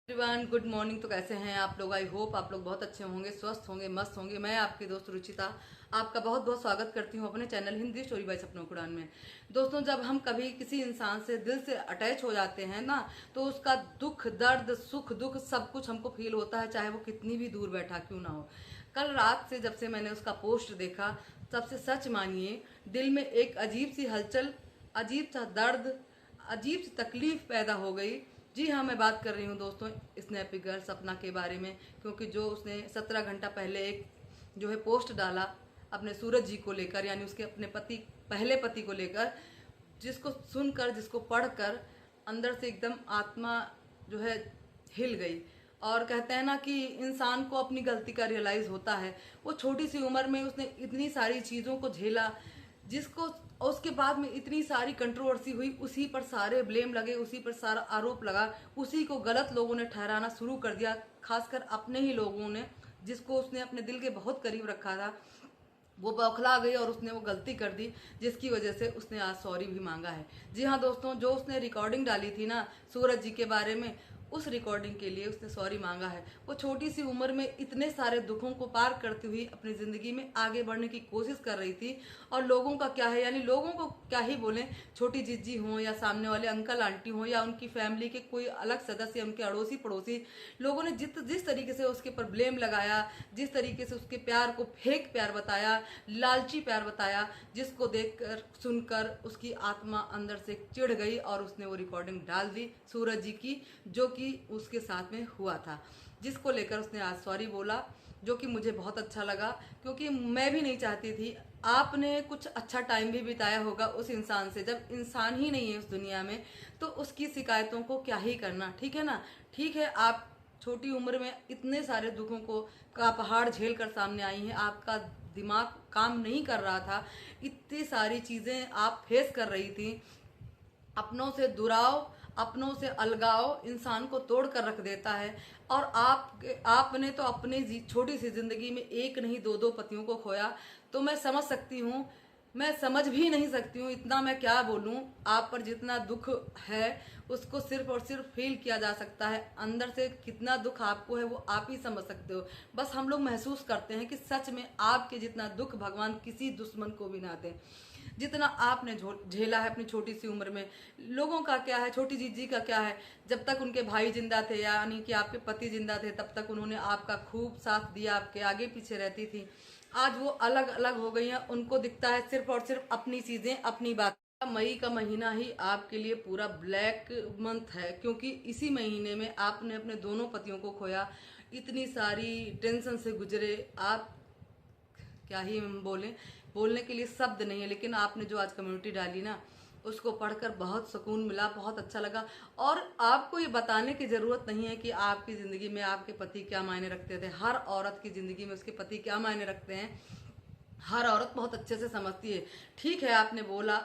Everyone good morning. तो कैसे हैं आप लोग? आई होप आप लोग बहुत अच्छे होंगे, स्वस्थ होंगे, मस्त होंगे। मैं आपकी दोस्त रुचिता आपका बहुत बहुत स्वागत करती हूँ अपने चैनल हिंदी स्टोरी बाय सपनों की उड़ान में। दोस्तों, जब हम कभी किसी इंसान से दिल से अटैच हो जाते हैं ना, तो उसका दुख दर्द सुख दुख सब कुछ हमको फील होता है, चाहे वो कितनी भी दूर बैठा क्यों ना हो। कल रात से जब से मैंने उसका पोस्ट देखा, तब से सच मानिए दिल में एक अजीब सी हलचल, अजीब सा दर्द, अजीब सी तकलीफ पैदा हो गई। जी हाँ, मैं बात कर रही हूँ दोस्तों स्नैपी गर्ल सपना के बारे में। क्योंकि जो उसने 17 घंटा पहले एक जो है पोस्ट डाला अपने सूरज जी को लेकर, यानी उसके अपने पति, पहले पति को लेकर, जिसको सुनकर, जिसको पढ़कर अंदर से एकदम आत्मा जो है हिल गई। और कहते हैं ना कि इंसान को अपनी गलती का रियलाइज होता है। वो छोटी सी उम्र में उसने इतनी सारी चीज़ों को झेला, जिसको उसके बाद में इतनी सारी कंट्रोवर्सी हुई, उसी पर सारे ब्लेम लगे, उसी पर सारा आरोप लगा, उसी को गलत लोगों ने ठहराना शुरू कर दिया, खासकर अपने ही लोगों ने, जिसको उसने अपने दिल के बहुत करीब रखा था। वो बौखला गई और उसने वो गलती कर दी, जिसकी वजह से उसने आज सॉरी भी मांगा है। जी हाँ दोस्तों, जो उसने रिकॉर्डिंग डाली थी ना सूरज जी के बारे में, उस रिकॉर्डिंग के लिए उसने सॉरी मांगा है। वो छोटी सी उम्र में इतने सारे दुखों को पार करती हुई अपनी ज़िंदगी में आगे बढ़ने की कोशिश कर रही थी। और लोगों का क्या है, यानी लोगों को क्या ही बोलें, छोटी जीजी हों या सामने वाले अंकल आंटी हों या उनकी फैमिली के कोई अलग सदस्य, उनके अड़ोसी पड़ोसी, लोगों ने जिस तरीके से उसके ऊपर ब्लेम लगाया, जिस तरीके से उसके प्यार को फेक प्यार बताया, लालची प्यार बताया, जिसको देखकर सुनकर उसकी आत्मा अंदर से चिढ़ गई और उसने वो रिकॉर्डिंग डाल दी सूरज जी की, जो कि उसके साथ में हुआ था, जिसको लेकर उसने आज सॉरी बोला, जो कि मुझे बहुत अच्छा लगा। क्योंकि मैं भी नहीं चाहती थी। आपने कुछ अच्छा टाइम भी बिताया होगा उस इंसान से, जब इंसान ही नहीं है उस दुनिया में, तो उसकी शिकायतों को क्या ही करना, ठीक है ना। ठीक है, आप छोटी उम्र में इतने सारे दुखों को का पहाड़ झेल कर सामने आई हैं, आपका दिमाग काम नहीं कर रहा था, इतनी सारी चीज़ें आप फेस कर रही थी। अपनों से दुराव, अपनों से अलगाव इंसान को तोड़ कर रख देता है। और आपने तो अपनी छोटी सी जिंदगी में एक नहीं दो दो पतियों को खोया। तो मैं समझ सकती हूँ, मैं समझ भी नहीं सकती हूँ, इतना मैं क्या बोलूँ। आप पर जितना दुख है उसको सिर्फ और सिर्फ फील किया जा सकता है। अंदर से कितना दुख आपको है वो आप ही समझ सकते हो। बस हम लोग महसूस करते हैं कि सच में आपके जितना दुख भगवान किसी दुश्मन को भी ना दे, जितना आपने झेला है अपनी छोटी सी उम्र में। लोगों का क्या है, छोटी जीजी का क्या है, जब तक उनके भाई जिंदा थे, यानी कि आपके पति जिंदा थे, तब तक उन्होंने आपका खूब साथ दिया, आपके आगे पीछे रहती थी। आज वो अलग अलग हो गई हैं, उनको दिखता है सिर्फ और सिर्फ अपनी चीजें, अपनी बात। मई का महीना ही आपके लिए पूरा ब्लैक मंथ है, क्योंकि इसी महीने में आपने अपने दोनों पतियों को खोया, इतनी सारी टेंशन से गुजरे आप, क्या ही बोलें, बोलने के लिए शब्द नहीं है। लेकिन आपने जो आज कम्युनिटी डाली ना, उसको पढ़कर बहुत सुकून मिला, बहुत अच्छा लगा। और आपको ये बताने की ज़रूरत नहीं है कि आपकी ज़िंदगी में आपके पति क्या मायने रखते थे। हर औरत की ज़िंदगी में उसके पति क्या मायने रखते हैं, हर औरत बहुत अच्छे से समझती है। ठीक है, आपने बोला,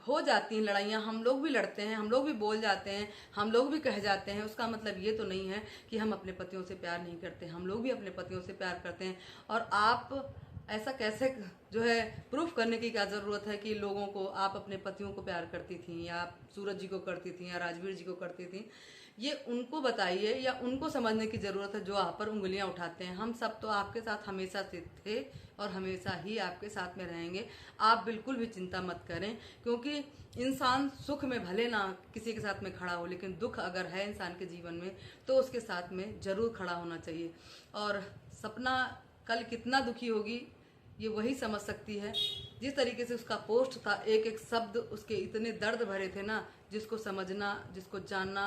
हो जाती हैं लड़ाइयाँ, हम लोग भी लड़ते हैं, हम लोग भी बोल जाते हैं, हम लोग भी कह जाते हैं। उसका मतलब ये तो नहीं है कि हम अपने पतियों से प्यार नहीं करते, हम लोग भी अपने पतियों से प्यार करते हैं। और आप ऐसा कैसे जो है प्रूफ करने की क्या ज़रूरत है कि लोगों को आप अपने पतियों को प्यार करती थी, या आप सूरज जी को करती थी, या राजवीर जी को करती थी। ये उनको बताइए, या उनको समझने की ज़रूरत है जो आप पर उंगलियां उठाते हैं। हम सब तो आपके साथ हमेशा से थे और हमेशा ही आपके साथ में रहेंगे। आप बिल्कुल भी चिंता मत करें, क्योंकि इंसान सुख में भले ना किसी के साथ में खड़ा हो, लेकिन दुख अगर है इंसान के जीवन में तो उसके साथ में ज़रूर खड़ा होना चाहिए। और सपना कल कितना दुखी होगी ये वही समझ सकती है। जिस तरीके से उसका पोस्ट था, एक एक शब्द उसके इतने दर्द भरे थे ना, जिसको समझना, जिसको जानना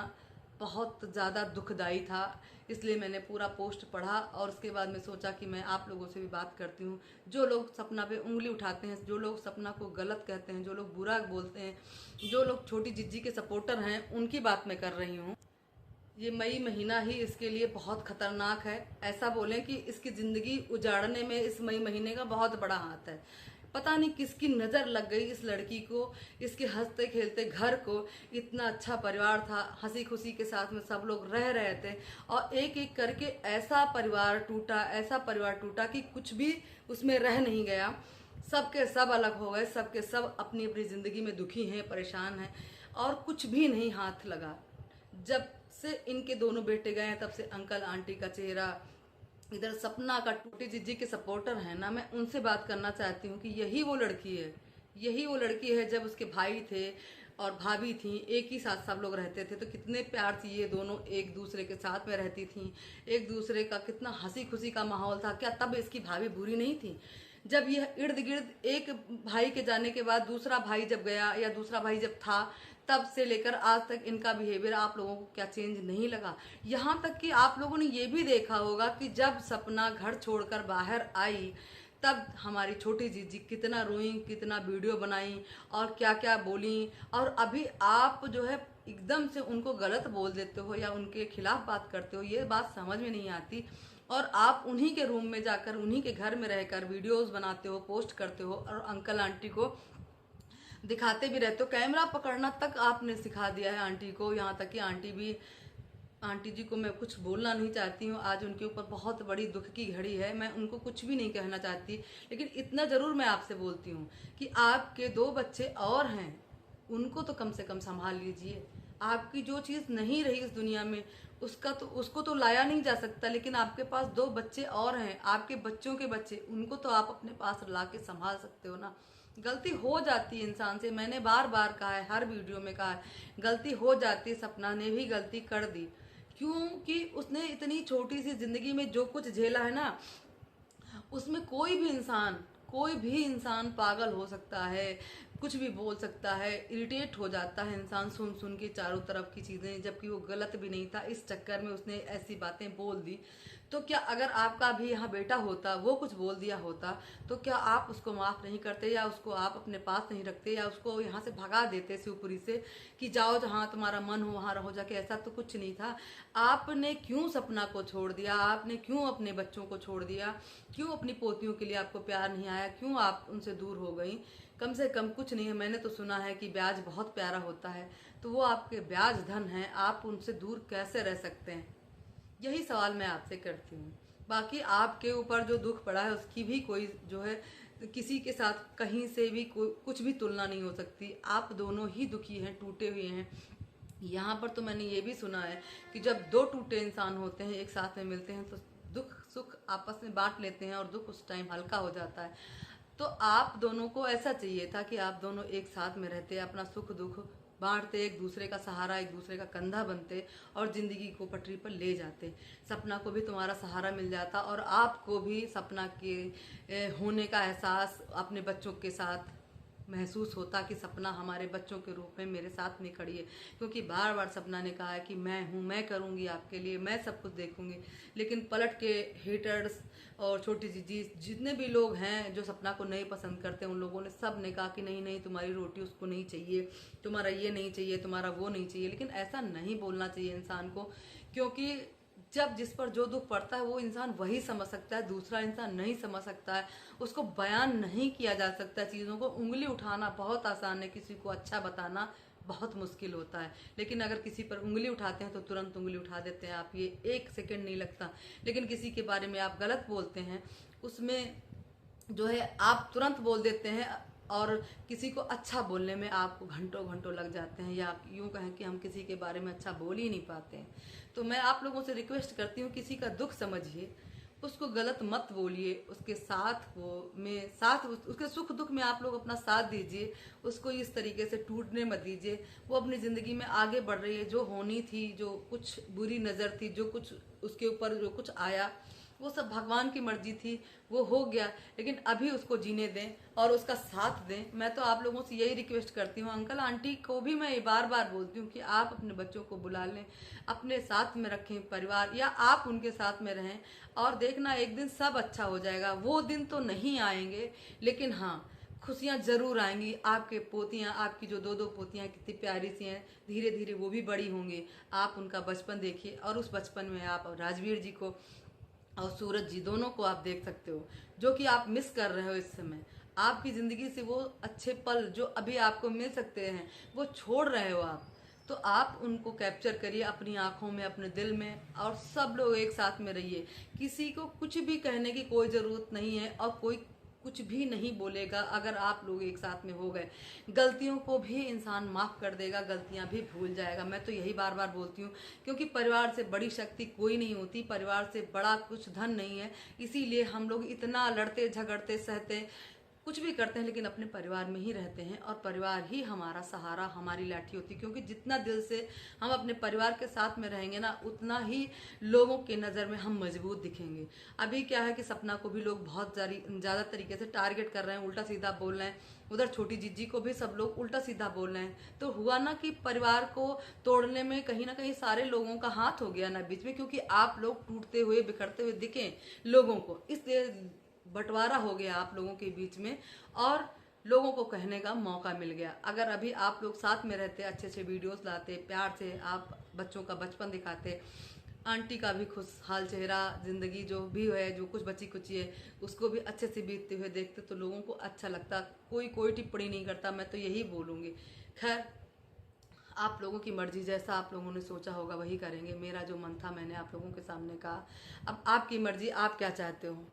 बहुत ज़्यादा दुखदाई था। इसलिए मैंने पूरा पोस्ट पढ़ा और उसके बाद मैं सोचा कि मैं आप लोगों से भी बात करती हूँ। जो लोग सपना पे उंगली उठाते हैं, जो लोग सपना को गलत कहते हैं, जो लोग बुरा बोलते हैं, जो लोग छोटी जिज्जी के सपोर्टर हैं, उनकी बात मैं कर रही हूँ। ये मई महीना ही इसके लिए बहुत खतरनाक है। ऐसा बोलें कि इसकी ज़िंदगी उजाड़ने में इस मई महीने का बहुत बड़ा हाथ है। पता नहीं किसकी नज़र लग गई इस लड़की को, इसके हंसते खेलते घर को। इतना अच्छा परिवार था, हंसी खुशी के साथ में सब लोग रह रहे थे, और एक एक करके ऐसा परिवार टूटा, ऐसा परिवार टूटा कि कुछ भी उसमें रह नहीं गया। सबके सब अलग हो गए, सबके सब अपनी अपनी ज़िंदगी में दुखी हैं, परेशान हैं, और कुछ भी नहीं हाथ लगा। जब से इनके दोनों बेटे गए हैं तब से अंकल आंटी का चेहरा, इधर सपना का टूटी जीजी के सपोर्टर हैं ना, मैं उनसे बात करना चाहती हूँ कि यही वो लड़की है, यही वो लड़की है। जब उसके भाई थे और भाभी थी, एक ही साथ सब लोग रहते थे, तो कितने प्यार से ये दोनों एक दूसरे के साथ में रहती थी, एक दूसरे का कितना हंसी खुशी का माहौल था। क्या तब इसकी भाभी बुरी नहीं थी? जब यह इर्द गिर्द एक भाई के जाने के बाद दूसरा भाई जब गया या दूसरा भाई जब था, तब से लेकर आज तक इनका बिहेवियर आप लोगों को क्या चेंज नहीं लगा? यहाँ तक कि आप लोगों ने ये भी देखा होगा कि जब सपना घर छोड़कर बाहर आई, तब हमारी छोटी जीजी कितना रोई, कितना वीडियो बनाई और क्या क्या बोली। और अभी आप जो है एकदम से उनको गलत बोल देते हो या उनके खिलाफ बात करते हो, ये बात समझ में नहीं आती। और आप उन्हीं के रूम में जाकर, उन्हीं के घर में रहकर वीडियोस बनाते हो, पोस्ट करते हो और अंकल आंटी को दिखाते भी रहते हो। कैमरा पकड़ना तक आपने सिखा दिया है आंटी को, यहाँ तक कि आंटी जी को मैं कुछ बोलना नहीं चाहती हूँ। आज उनके ऊपर बहुत बड़ी दुख की घड़ी है, मैं उनको कुछ भी नहीं कहना चाहती, लेकिन इतना ज़रूर मैं आपसे बोलती हूँ कि आपके 2 बच्चे और हैं, उनको तो कम से कम संभाल लीजिए। आपकी जो चीज़ नहीं रही इस दुनिया में, उसको तो लाया नहीं जा सकता, लेकिन आपके पास 2 बच्चे और हैं, आपके बच्चों के बच्चे, उनको तो आप अपने पास ला के संभाल सकते हो ना। गलती हो जाती है इंसान से, मैंने बार बार कहा है, हर वीडियो में कहा है, गलती हो जाती है। सपना ने भी गलती कर दी, क्योंकि उसने इतनी छोटी सी जिंदगी में जो कुछ झेला है ना, उसमें कोई भी इंसान पागल हो सकता है, कुछ भी बोल सकता है, इरिटेट हो जाता है इंसान सुन सुन के चारों तरफ की चीज़ें, जबकि वो गलत भी नहीं था। इस चक्कर में उसने ऐसी बातें बोल दी। तो क्या अगर आपका भी यहाँ बेटा होता, वो कुछ बोल दिया होता, तो क्या आप उसको माफ़ नहीं करते, या उसको आप अपने पास नहीं रखते, या उसको यहाँ से भगा देते शिवपुरी से कि जाओ जहाँ तुम्हारा मन हो वहाँ रहो जाके? ऐसा तो कुछ नहीं था। आपने क्यों सपना को छोड़ दिया? आपने क्यों अपने बच्चों को छोड़ दिया? क्यों अपनी पोतियों के लिए आपको प्यार नहीं आया? क्यों आप उनसे दूर हो गई? कम से कम कुछ नहीं है, मैंने तो सुना है कि ब्याज बहुत प्यारा होता है, तो वो आपके ब्याज धन है, आप उनसे दूर कैसे रह सकते हैं? यही सवाल मैं आपसे करती हूँ। बाकी आपके ऊपर जो दुख पड़ा है उसकी भी कोई जो है किसी के साथ कहीं से भी कोई कुछ भी तुलना नहीं हो सकती। आप दोनों ही दुखी हैं, टूटे हुए हैं। यहाँ पर तो मैंने ये भी सुना है कि जब 2 टूटे इंसान होते हैं, एक साथ में मिलते हैं, तो दुख सुख आपस में बांट लेते हैं और दुख उस टाइम हल्का हो जाता है। तो आप दोनों को ऐसा चाहिए था कि आप दोनों एक साथ में रहते, अपना सुख दुख बांटते, एक दूसरे का सहारा, एक दूसरे का कंधा बनते और जिंदगी को पटरी पर ले जाते। सपना को भी तुम्हारा सहारा मिल जाता और आपको भी सपना के होने का एहसास अपने बच्चों के साथ महसूस होता कि सपना हमारे बच्चों के रूप में मेरे साथ में खड़ी है। क्योंकि बार बार सपना ने कहा है कि मैं हूँ, मैं करूँगी आपके लिए, मैं सब कुछ देखूँगी। लेकिन पलट के हेटर्स और छोटी जीजी जितने भी लोग हैं जो सपना को नहीं पसंद करते, उन लोगों ने सब ने कहा कि नहीं नहीं, तुम्हारी रोटी उसको नहीं चाहिए, तुम्हारा ये नहीं चाहिए, तुम्हारा वो नहीं चाहिए। लेकिन ऐसा नहीं बोलना चाहिए इंसान को, क्योंकि जब जिस पर जो दुख पड़ता है वो इंसान वही समझ सकता है, दूसरा इंसान नहीं समझ सकता है। उसको बयान नहीं किया जा सकता चीज़ों को। उंगली उठाना बहुत आसान है, किसी को अच्छा बताना बहुत मुश्किल होता है। लेकिन अगर किसी पर उंगली उठाते हैं तो तुरंत उंगली उठा देते हैं आप, ये 1 सेकंड नहीं लगता। लेकिन किसी के बारे में आप गलत बोलते हैं, उसमें जो है आप तुरंत बोल देते हैं, और किसी को अच्छा बोलने में आपको घंटों घंटों लग जाते हैं, या यूँ कहें कि हम किसी के बारे में अच्छा बोल ही नहीं पाते हैं। तो मैं आप लोगों से रिक्वेस्ट करती हूँ, किसी का दुख समझिए, उसको गलत मत बोलिए, उसके साथ उसके सुख दुख में आप लोग अपना साथ दीजिए, उसको इस तरीके से टूटने मत दीजिए। वो अपनी ज़िंदगी में आगे बढ़ रही है, जो होनी थी, जो कुछ बुरी नज़र थी, जो कुछ उसके ऊपर जो कुछ आया, वो सब भगवान की मर्जी थी, वो हो गया। लेकिन अभी उसको जीने दें और उसका साथ दें। मैं तो आप लोगों से यही रिक्वेस्ट करती हूँ। अंकल आंटी को भी मैं बार बार बोलती हूँ कि आप अपने बच्चों को बुला लें, अपने साथ में रखें परिवार, या आप उनके साथ में रहें, और देखना एक दिन सब अच्छा हो जाएगा। वो दिन तो नहीं आएंगे, लेकिन हाँ, खुशियाँ जरूर आएंगी। आपके पोतियाँ, आपकी जो 2-2 पोतियाँ कितनी प्यारी सी हैं, धीरे धीरे वो भी बड़ी होंगी। आप उनका बचपन देखिए, और उस बचपन में आप राजवीर जी को और सूरज जी दोनों को आप देख सकते हो, जो कि आप मिस कर रहे हो इस समय। आपकी ज़िंदगी से वो अच्छे पल जो अभी आपको मिल सकते हैं, वो छोड़ रहे हो आप। तो आप उनको कैप्चर करिए अपनी आंखों में, अपने दिल में, और सब लोग एक साथ में रहिए। किसी को कुछ भी कहने की कोई ज़रूरत नहीं है, और कोई कुछ भी नहीं बोलेगा अगर आप लोग एक साथ में हो गए। गलतियों को भी इंसान माफ़ कर देगा, गलतियां भी भूल जाएगा। मैं तो यही बार बार बोलती हूँ, क्योंकि परिवार से बड़ी शक्ति कोई नहीं होती, परिवार से बड़ा कुछ धन नहीं है। इसीलिए हम लोग इतना लड़ते झगड़ते सहते कुछ भी करते हैं, लेकिन अपने परिवार में ही रहते हैं और परिवार ही हमारा सहारा, हमारी लाठी होती है। क्योंकि जितना दिल से हम अपने परिवार के साथ में रहेंगे ना, उतना ही लोगों के नज़र में हम मजबूत दिखेंगे। अभी क्या है कि सपना को भी लोग बहुत ज़्यादा तरीके से टारगेट कर रहे हैं, उल्टा सीधा बोल रहे हैं। उधर छोटी जीजी को भी सब लोग उल्टा सीधा बोल रहे हैं। तो हुआ ना कि परिवार को तोड़ने में कहीं ना कहीं सारे लोगों का हाथ हो गया ना बीच में, क्योंकि आप लोग टूटते हुए बिखरते हुए दिखे लोगों को, इसलिए बंटवारा हो गया आप लोगों के बीच में और लोगों को कहने का मौका मिल गया। अगर अभी आप लोग साथ में रहते, अच्छे अच्छे वीडियोस लाते, प्यार से आप बच्चों का बचपन दिखाते, आंटी का भी खुशहाल चेहरा, जिंदगी जो भी है, जो कुछ बची कुची है, उसको भी अच्छे से बीतते हुए देखते, तो लोगों को अच्छा लगता। कोई टिप्पणी नहीं करता, मैं तो यही बोलूँगी। खैर, आप लोगों की मर्जी, जैसा आप लोगों ने सोचा होगा वही करेंगे। मेरा जो मन था मैंने आप लोगों के सामने कहा। अब आपकी मर्जी, आप क्या चाहते हो।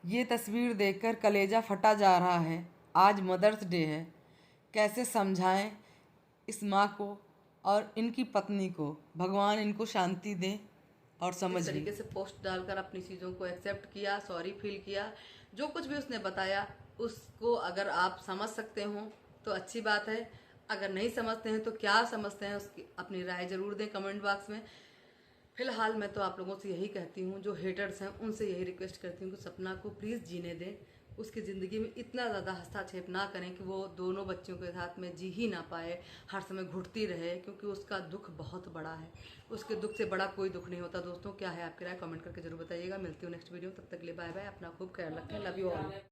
ये तस्वीर देखकर कलेजा फटा जा रहा है। आज मदर्स डे है, कैसे समझाएं इस माँ को और इनकी पत्नी को। भगवान इनको शांति दे और समझ। इस तरीके से पोस्ट डालकर अपनी चीज़ों को एक्सेप्ट किया, सॉरी फील किया। जो कुछ भी उसने बताया उसको अगर आप समझ सकते हो तो अच्छी बात है, अगर नहीं समझते हैं तो क्या समझते हैं उसकी अपनी राय ज़रूर दें कमेंट बॉक्स में। फिलहाल मैं तो आप लोगों से यही कहती हूँ, जो हेटर्स हैं उनसे यही रिक्वेस्ट करती हूँ कि सपना को प्लीज़ जीने दें, उसकी ज़िंदगी में इतना ज़्यादा हस्तक्षेप ना करें कि वो दोनों बच्चों के साथ में जी ही ना पाए, हर समय घुटती रहे, क्योंकि उसका दुख बहुत बड़ा है। उसके दुख से बड़ा कोई दुख नहीं होता। दोस्तों, क्या है आपकी राय, कमेंट करके जरूर बताइएगा। मिलती हूँ नेक्स्ट वीडियो, तब तक के लिए बाय बाय, अपना खूब ख्याल रखें, लव यू ऑल।